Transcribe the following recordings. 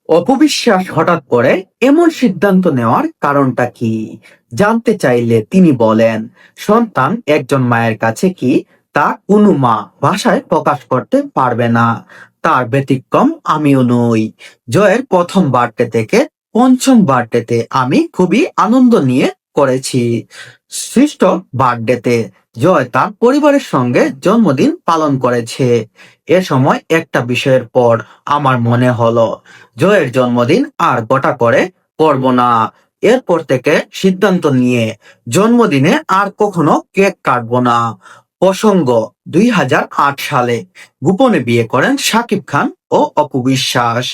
অপবিশ্বাস হঠাৎ করে এমন সিদ্ধান্ত নেওয়ার কারণটা কি জানতে চাইলে তিনি বলেন, সন্তান একজন মায়ের কাছে কি তা কোনো মা ভাষায় প্রকাশ করতে পারবে না। তার ব্যতিক্রম আমিও নই। জয়ের প্রথম বার্থডে থেকে পঞ্চম বার্থডেতে আমি খুবই আনন্দ নিয়ে করেছি। সৃষ্ট বার্থডেতে জয় তার পরিবারের সঙ্গে জন্মদিন পালন করেছে। এ সময় একটা বিষয়ের পর আমার মনে হলো, জয়ের জন্মদিন আর গোটা করে করব না। এরপর থেকে সিদ্ধান্ত নিয়ে জন্মদিনে আর কখনো কেক কাটবো না। প্রসঙ্গ, 2008 সালে গোপনে বিয়ে করেন শাকিব খান ও অপু বিশ্বাস।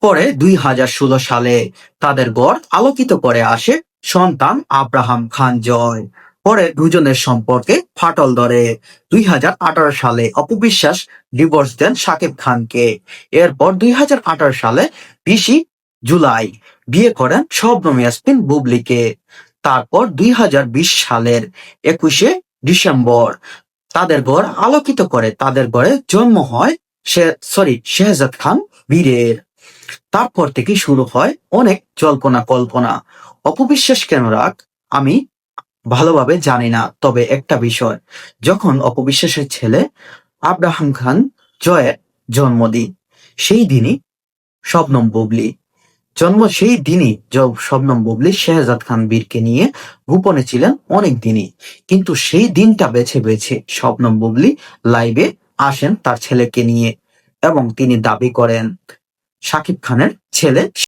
পরে 2016 সালে তাদের ঘর আলোকিত করে আসে সন্তান আব্রাহাম খান জয়। পরে দুজনের সম্পর্কে ফাটল ধরে। 2018 সালে অপু বিশ্বাস ডিভোর্স দেন শাকিব খানকে। এরপর 2018 সালে 20 জুলাই বিয়ে করেন শবনম ইয়াসমিন বুবলিকে। তারপর 2020 সালের 21 ডিসেম্বর তাদের ঘর আলোকিত করে তাদের ঘরে জন্ম হয় শেহজাদ খান বীরের। তারপর থেকে শুরু হয় অনেক জল্পনা কল্পনা। অপবিশ্বাস কেন রাগ আমি ভালোভাবে জানি না, তবে একটা বিষয়, যখন অপবিশ্বাসের ছেলে আব্রাহাম খান জয়ের জন্মদিন, সেই দিনই শবনম বুবলি সেই দিনই শবনম বুবলি শেহজাদ খান বীরকে নিয়ে গোপনে ছিলেন অনেক দিনই। কিন্তু সেই দিনটা বেছে বেছে শবনম বুবলি লাইভে আসেন তার ছেলেকে নিয়ে, এবং তিনি দাবি করেন শাকিব খানের ছেলে